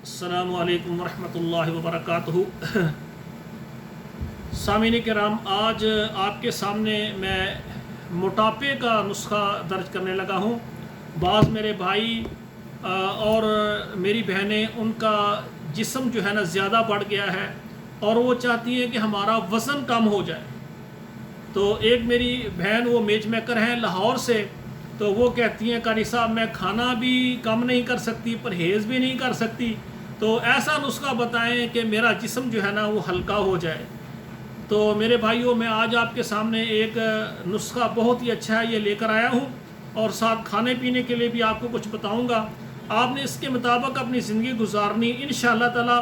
السلام علیکم ورحمۃ اللہ وبرکاتہ۔ سامعین کرام، آج آپ کے سامنے میں موٹاپے کا نسخہ درج کرنے لگا ہوں۔ بعض میرے بھائی اور میری بہنیں، ان کا جسم جو ہے نا زیادہ بڑھ گیا ہے اور وہ چاہتی ہیں کہ ہمارا وزن کم ہو جائے۔ تو ایک میری بہن، وہ میچ میکر ہیں لاہور سے، تو وہ کہتی ہیں قاری صاحب میں کھانا بھی کم نہیں کر سکتی، پرہیز بھی نہیں کر سکتی، تو ایسا نسخہ بتائیں کہ میرا جسم جو ہے نا وہ ہلکا ہو جائے۔ تو میرے بھائیوں، میں آج آپ کے سامنے ایک نسخہ بہت ہی اچھا ہے یہ لے کر آیا ہوں، اور ساتھ کھانے پینے کے لیے بھی آپ کو کچھ بتاؤں گا۔ آپ نے اس کے مطابق اپنی زندگی گزارنی انشاءاللہ تعالی۔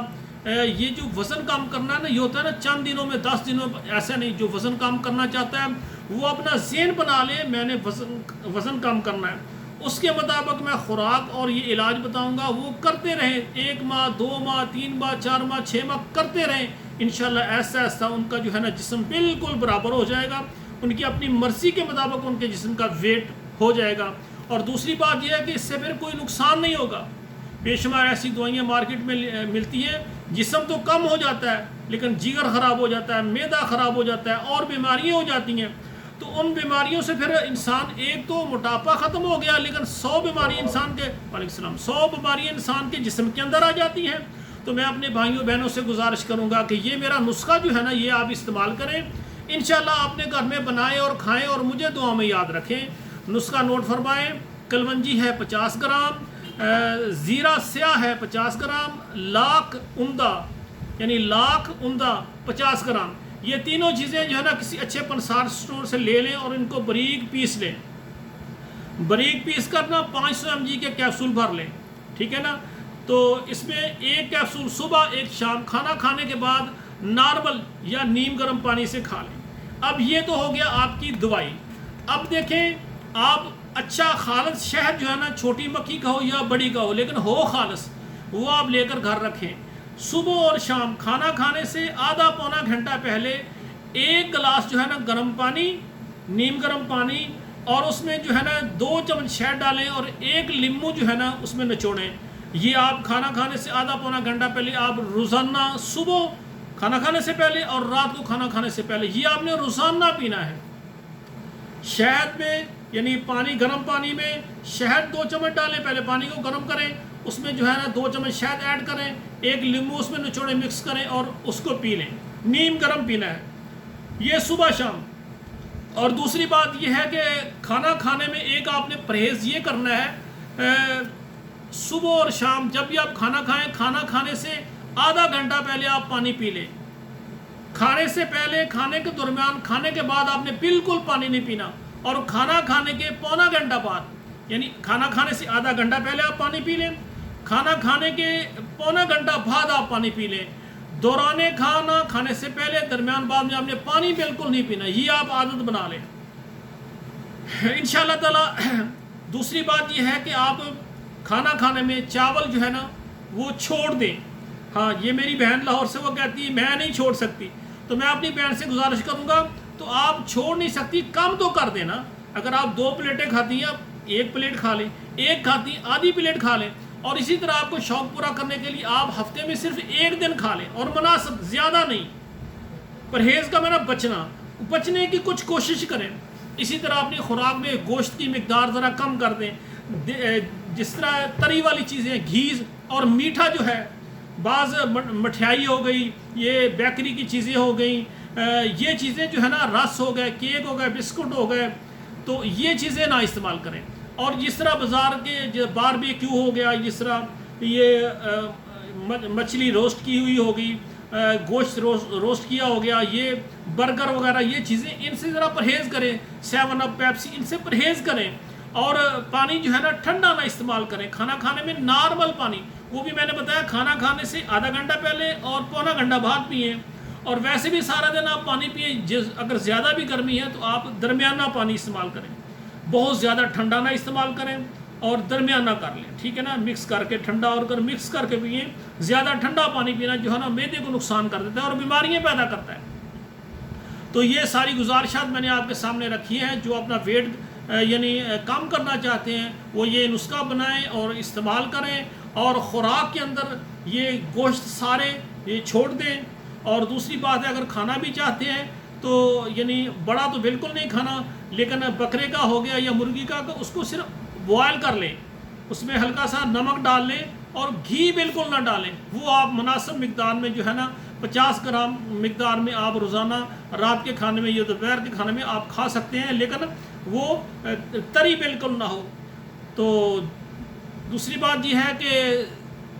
یہ جو وزن کم کرنا ہے نا، یہ ہوتا ہے نا چند دنوں میں 10 دنوں میں، ایسا نہیں۔ جو وزن کم کرنا چاہتا ہے وہ اپنا ذہن بنا لے میں نے وزن کم کرنا ہے، اس کے مطابق میں خوراک اور یہ علاج بتاؤں گا، وہ کرتے رہیں 1 ماہ 2 ماہ 3 ماہ 4 ماہ 6 ماہ کرتے رہیں، انشاءاللہ ایسا ایسا ان کا جو ہے نا جسم بالکل برابر ہو جائے گا، ان کی اپنی مرضی کے مطابق ان کے جسم کا ویٹ ہو جائے گا۔ اور دوسری بات یہ ہے کہ اس سے پھر کوئی نقصان نہیں ہوگا۔ بے شمار ایسی دوائیاں مارکیٹ میں ملتی ہیں، جسم تو کم ہو جاتا ہے لیکن جگر خراب ہو جاتا ہے، معدہ خراب ہو جاتا ہے اور بیماریاں ہو جاتی ہیں۔ تو ان بیماریوں سے پھر انسان، ایک تو موٹاپا ختم ہو گیا لیکن 100 بیماری انسان کے، وعلیکم السلام، 100 بیماریاں انسان کے جسم کے اندر آ جاتی ہیں۔ تو میں اپنے بھائیوں بہنوں سے گزارش کروں گا کہ یہ میرا نسخہ جو ہے نا یہ آپ استعمال کریں، انشاءاللہ اپنے گھر میں بنائیں اور کھائیں اور مجھے دعا میں یاد رکھیں۔ نسخہ نوٹ فرمائیں۔ کلونجی ہے 50 گرام، زیرہ سیاہ ہے 50 گرام، لاکھ عمدہ یعنی لاکھ عمدہ 50 گرام۔ یہ تینوں چیزیں جو ہے نا کسی اچھے پنسار سٹور سے لے لیں اور ان کو باریک پیس لیں۔ باریک پیس کرنا 500 mg کے کیپسول بھر لیں، ٹھیک ہے نا۔ تو اس میں ایک کیپسول صبح ایک شام، کھانا کھانے کے بعد نارمل یا نیم گرم پانی سے کھا لیں۔ اب یہ تو ہو گیا آپ کی دوائی۔ اب دیکھیں، آپ اچھا خالص شہد جو ہے نا، چھوٹی مکھی کا ہو یا بڑی کا ہو لیکن ہو خالص، وہ آپ لے کر گھر رکھیں۔ صبح اور شام کھانا کھانے سے آدھا پونا گھنٹہ پہلے 1 گلاس جو ہے نا گرم پانی، نیم گرم پانی، اور اس میں جو ہے نا 2 چمچ شہد ڈالیں اور 1 لیمو جو ہے نا اس میں نچوڑیں۔ یہ آپ کھانا کھانے سے آدھا پونا گھنٹہ پہلے آپ روزانہ، صبح کھانا کھانے سے پہلے اور رات کو کھانا کھانے سے پہلے، یہ آپ نے روزانہ پینا ہے۔ شہد میں یعنی پانی، گرم پانی میں شہد 2 چمچ ڈالیں، پہلے پانی کو گرم کریں، اس میں جو ہے نا 2 چمچ شہد ایڈ کریں، 1 لیمو اس میں نچوڑیں، مکس کریں اور اس کو پی لیں۔ نیم گرم پینا ہے یہ صبح شام۔ اور دوسری بات یہ ہے کہ کھانا کھانے میں ایک آپ نے پرہیز یہ کرنا ہے، صبح اور شام جب بھی آپ کھانا کھائیں، کھانا کھانے سے آدھا گھنٹہ پہلے آپ پانی پی لیں۔ کھانے سے پہلے، کھانے کے درمیان، کھانے کے بعد آپ نے بالکل پانی نہیں پینا، اور کھانا کھانے کے پونا گھنٹہ بعد، یعنی کھانا کھانے سے آدھا گھنٹہ پہلے آپ پانی پی لیں، کھانا کھانے کے پونا گھنٹہ بعد آپ پانی پی لیں۔ دوران کھانا کھانے سے پہلے، درمیان بعد میں آپ نے پانی بالکل نہیں پینا، یہ آپ عادت بنا لیں انشاءاللہ تعالی۔ دوسری بات یہ ہے کہ آپ کھانا کھانے میں چاول جو ہے نا وہ چھوڑ دیں۔ ہاں، یہ میری بہن لاہور سے، وہ کہتی ہے میں نہیں چھوڑ سکتی، تو میں اپنی بہن سے گزارش کروں گا تو آپ چھوڑ نہیں سکتی، کم تو کر دینا۔ اگر آپ 2 پلیٹیں کھاتی ہیں، آپ 1 پلیٹ کھا لیں، 1 کھاتی ہیں آدھی پلیٹ کھا لیں۔ اور اسی طرح آپ کو شوق پورا کرنے کے لیے آپ ہفتے میں صرف 1 دن کھا لیں، اور مناسب، زیادہ نہیں۔ پرہیز کا میں نے بچنے کی کچھ کوشش کریں۔ اسی طرح اپنی خوراک میں گوشت کی مقدار ذرا کم کر دیں، جس طرح تری والی چیزیں، گھی اور میٹھا جو ہے، بعض مٹھائی ہو گئی، یہ بیکری کی چیزیں ہو گئیں، یہ چیزیں جو ہے نا، رس ہو گئے، کیک ہو گئے، بسکٹ ہو گئے، تو یہ چیزیں نہ استعمال کریں۔ اور جس طرح بازار کے باربیکیو ہو گیا، جس طرح یہ مچھلی روسٹ کی ہوئی ہو گئی، گوشت روسٹ کیا ہو گیا، یہ برگر وغیرہ، یہ چیزیں ان سے ذرا پرہیز کریں۔ 7 اپ، پیپسی، ان سے پرہیز کریں۔ اور پانی جو ہے نا ٹھنڈا نہ استعمال کریں، کھانا کھانے میں نارمل پانی، وہ بھی میں نے بتایا کھانا کھانے سے آدھا گھنٹہ پہلے اور پونا گھنٹہ بعد پئیں۔ اور ویسے بھی سارا دن آپ پانی پئیں، اگر زیادہ بھی گرمی ہے تو آپ درمیانہ پانی استعمال کریں، بہت زیادہ ٹھنڈا نہ استعمال کریں اور درمیانہ کر لیں، ٹھیک ہے نا، مکس کر کے، ٹھنڈا اور کر مکس کر کے پئیں۔ زیادہ ٹھنڈا پانی پینا جو ہے نا معدے کو نقصان کر دیتا ہے اور بیماریاں پیدا کرتا ہے۔ تو یہ ساری گزارشات میں نے آپ کے سامنے رکھی ہیں۔ جو اپنا ویٹ یعنی کم کرنا چاہتے ہیں وہ یہ نسخہ بنائیں اور استعمال کریں، اور خوراک کے اندر یہ گوشت سارے یہ چھوڑ دیں. اور دوسری بات ہے اگر کھانا بھی چاہتے ہیں تو یعنی بڑا تو بالکل نہیں کھانا، لیکن بکرے کا ہو گیا یا مرغی کا اس کو صرف بوائل کر لیں، اس میں ہلکا سا نمک ڈال لیں اور گھی بالکل نہ ڈالیں. وہ آپ مناسب مقدار میں جو ہے نا 50 گرام مقدار میں آپ روزانہ رات کے کھانے میں یا دوپہر کے کھانے میں آپ کھا سکتے ہیں، لیکن وہ تری بالکل نہ ہو. تو دوسری بات یہ ہے کہ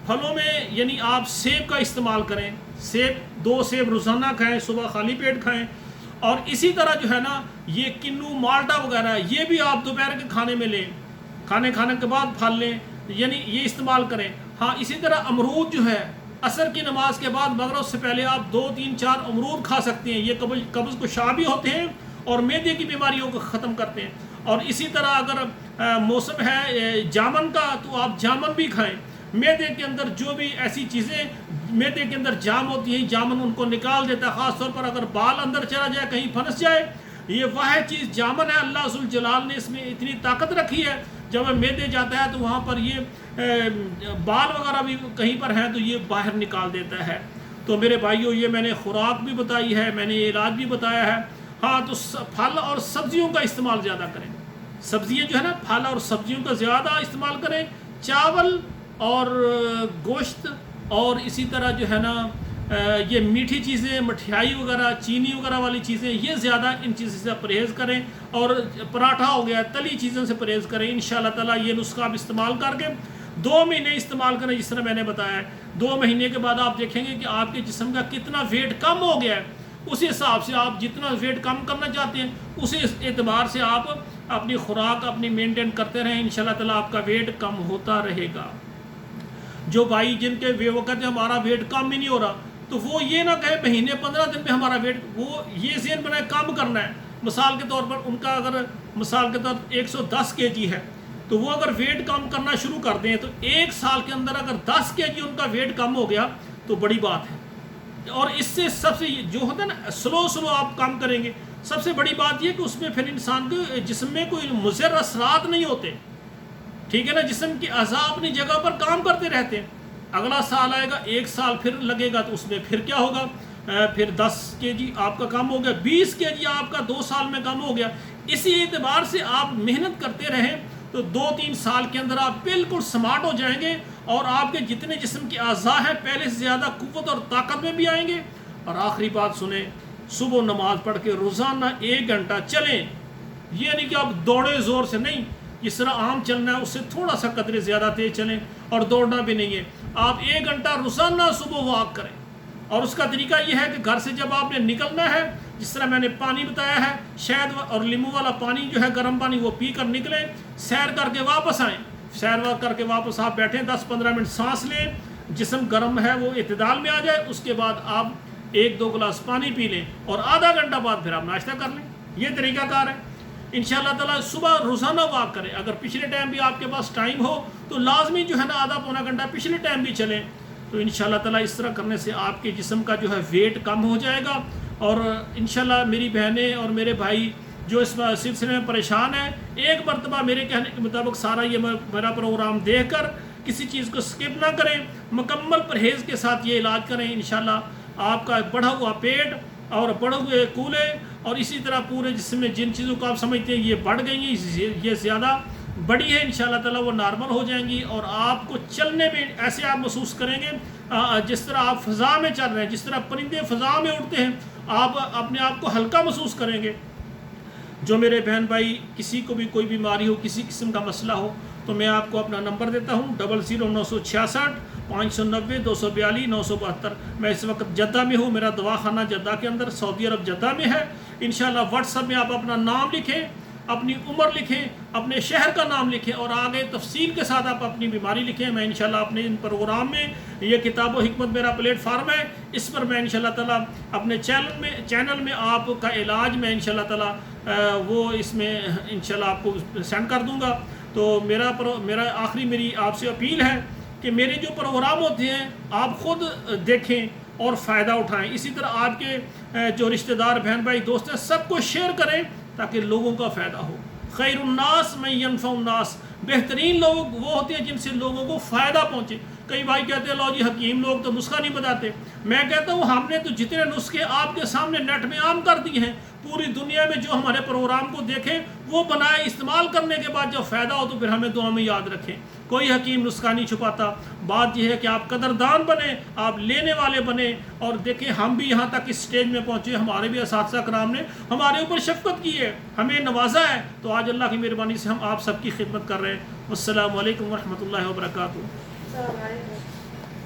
پھلوں میں یعنی آپ سیب کا استعمال کریں، سیب 2 سیب روزانہ کھائیں، صبح خالی پیٹ کھائیں. اور اسی طرح جو ہے نا یہ کنو مالٹا وغیرہ یہ بھی آپ دوپہر کے کھانے میں لیں، کھانے کے بعد پھل لیں، یعنی یہ استعمال کریں. ہاں اسی طرح امرود جو ہے عصر کی نماز کے بعد مغرب سے پہلے آپ 2 3 4 امرود کھا سکتے ہیں. یہ قبض کو شافی بھی ہوتے ہیں اور معدے کی بیماریوں کو ختم کرتے ہیں. اور اسی طرح اگر موسم ہے جامن کا تو آپ جامن بھی کھائیں. معدے کے اندر جو بھی ایسی چیزیں معدے کے اندر جام ہوتی ہیں جامن ان کو نکال دیتا ہے، خاص طور پر اگر بال اندر چلا جائے کہیں پھنس جائے. یہ واحد چیز جامن ہے، اللہ ذوالجلال نے اس میں اتنی طاقت رکھی ہے. جب معدے جاتا ہے تو وہاں پر یہ بال وغیرہ بھی کہیں پر ہیں تو یہ باہر نکال دیتا ہے. تو میرے بھائیوں یہ میں نے خوراک بھی بتائی ہے، میں نے یہ علاج بھی بتایا ہے. ہاں تو پھل اور سبزیوں کا استعمال زیادہ کریں. سبزیاں جو ہے نا پھل اور سبزیوں کا زیادہ استعمال کریں. چاول اور گوشت اور اسی طرح جو ہے نا یہ میٹھی چیزیں مٹھائی وغیرہ چینی وغیرہ والی چیزیں یہ زیادہ ان چیزوں سے پرہیز کریں. اور پراٹھا ہو گیا تلی چیزوں سے پرہیز کریں. انشاءاللہ تعالیٰ یہ نسخہ آپ استعمال کر کے 2 مہینے استعمال کریں جس طرح میں نے بتایا ہے. 2 مہینے کے بعد آپ دیکھیں گے کہ آپ کے جسم کا کتنا ویٹ کم ہو گیا ہے. اسی حساب سے آپ جتنا ویٹ کم کرنا چاہتے ہیں اسی اعتبار سے آپ اپنی خوراک اپنی مینٹین کرتے رہیں. انشاءاللہ تعالیٰ آپ کا ویٹ کم ہوتا رہے گا. جو بھائی جن کے وہ وقت ہمارا ویٹ کم ہی نہیں ہو رہا تو وہ یہ نہ کہے مہینے 15 دن میں ہمارا ویٹ، وہ یہ ذہن بنائے کم کرنا ہے. مثال کے طور پر ان کا اگر مثال کے طور پر 110 kg ہے تو وہ اگر ویٹ کم کرنا شروع کر دیں تو 1 سال کے اندر اگر 10 kg ان کا ویٹ کم ہو گیا تو بڑی بات ہے. اور اس سے سب سے جو ہوتا ہے نا سلو آپ کام کریں گے. سب سے بڑی بات یہ کہ اس میں پھر انسان کے جسم میں کوئی مضر اثرات نہیں ہوتے. ٹھیک ہے نا، جسم کی اعضاء اپنی جگہ پر کام کرتے رہتے ہیں. اگلا سال آئے گا 1 سال پھر لگے گا تو اس میں پھر کیا ہوگا، پھر 10 kg آپ کا کم ہو گیا، 20 kg آپ کا 2 سال میں کم ہو گیا. اسی اعتبار سے آپ محنت کرتے رہیں تو 2-3 سال کے اندر آپ بالکل سمارٹ ہو جائیں گے اور آپ کے جتنے جسم کی اعضاء ہیں پہلے سے زیادہ قوت اور طاقت میں بھی آئیں گے. اور آخری بات سنیں، صبح نماز پڑھ کے روزانہ 1 گھنٹہ چلیں. یہ نہیں کہ آپ دوڑیں زور سے، نہیں، جس طرح عام چلنا ہے اس سے تھوڑا سا قدرے زیادہ تیز چلیں اور دوڑنا بھی نہیں ہے. آپ 1 گھنٹہ روزانہ صبح واک کریں. اور اس کا طریقہ یہ ہے کہ گھر سے جب آپ نے نکلنا ہے جس طرح میں نے پانی بتایا ہے، شہد اور لیمو والا پانی جو ہے گرم پانی وہ پی کر نکلیں، سیر کر کے واپس آئیں. سیر کر کے واپس آپ بیٹھیں 10-15 منٹ سانس لیں، جسم گرم ہے وہ اعتدال میں آ جائے. اس کے بعد آپ 1-2 گلاس پانی پی لیں اور آدھا گھنٹہ بعد پھر آپ ناشتہ کر لیں. یہ طریقہ کار ہے. انشاءاللہ تعالیٰ صبح روزانہ واک کریں. اگر پچھلے ٹائم بھی آپ کے پاس ٹائم ہو تو لازمی جو ہے نا آدھا پونا گھنٹہ پچھلے ٹائم بھی چلیں. تو انشاءاللہ تعالیٰ اس طرح کرنے سے آپ کے جسم کا جو ہے ویٹ کم ہو جائے گا. اور انشاءاللہ میری بہنیں اور میرے بھائی جو اس سلسلے میں پریشان ہیں، ایک مرتبہ میرے کہنے کے مطابق سارا یہ میرا پروگرام دیکھ کر کسی چیز کو سکپ نہ کریں، مکمل پرہیز کے ساتھ یہ علاج کریں. انشاءاللہ آپ کا بڑھا ہوا پیٹ اور بڑھے ہوئے کولے اور اسی طرح پورے جسم میں جن چیزوں کو آپ سمجھتے ہیں یہ بڑھ گئی ہیں، یہ زیادہ بڑی ہے، انشاءاللہ تعالیٰ وہ نارمل ہو جائیں گی. اور آپ کو چلنے میں ایسے آپ محسوس کریں گے جس طرح آپ فضا میں چل رہے ہیں، جس طرح پرندے فضا میں اڑتے ہیں، آپ اپنے آپ کو ہلکا محسوس کریں گے. جو میرے بہن بھائی کسی کو بھی کوئی بیماری ہو، کسی قسم کا مسئلہ ہو تو میں آپ کو اپنا نمبر دیتا ہوں 00966 590 242 972. میں اس وقت جدہ میں ہوں، میرا دواخانہ جدہ کے اندر سعودی عرب جدہ میں ہے. انشاءاللہ واٹس ایپ میں آپ اپنا نام لکھیں، اپنی عمر لکھیں، اپنے شہر کا نام لکھیں اور آگے تفصیل کے ساتھ آپ اپنی بیماری لکھیں. میں انشاءاللہ اپنے ان پروگرام میں، یہ کتاب و حکمت میرا پلیٹ فارم ہے، اس پر میں انشاءاللہ تعالیٰ اپنے چینل میں آپ کا علاج میں انشاءاللہ تعالیٰ وہ اس میں انشاءاللہ آپ کو سینڈ کر دوں گا. تو میرا آخری میری آپ سے اپیل ہے کہ میرے جو پروگرام ہوتے ہیں آپ خود دیکھیں اور فائدہ اٹھائیں. اسی طرح آپ کے جو رشتہ دار بہن بھائی دوست ہیں سب کو شیئر کریں تاکہ لوگوں کا فائدہ ہو. خیر الناس من ینفع الناس. بہترین لوگ وہ ہوتے ہیں جن سے لوگوں کو فائدہ پہنچے۔ کئی بھائی کہتے ہیں لو جی حکیم لوگ تو نسخہ نہیں بتاتے، میں کہتا ہوں ہم نے تو جتنے نسخے آپ کے سامنے نیٹ میں عام کر دیے ہیں، پوری دنیا میں جو ہمارے پروگرام کو دیکھیں وہ بنائے، استعمال کرنے کے بعد جب فائدہ ہو تو پھر ہمیں دعا میں یاد رکھیں۔ کوئی حکیم نسخہ نہیں چھپاتا، بات یہ ہے کہ آپ قدردان بنیں، آپ لینے والے بنیں۔ اور دیکھیں ہم بھی یہاں تک اس سٹیج میں پہنچے، ہمارے بھی اساتذہ کرام نے ہمارے اوپر شفقت کی ہے، ہمیں نوازا ہے، تو آج اللہ کی مہربانی سے ہم آپ سب کی خدمت کر رہے ہیں۔ السلام علیکم ورحمۃ اللہ وبرکاتہ۔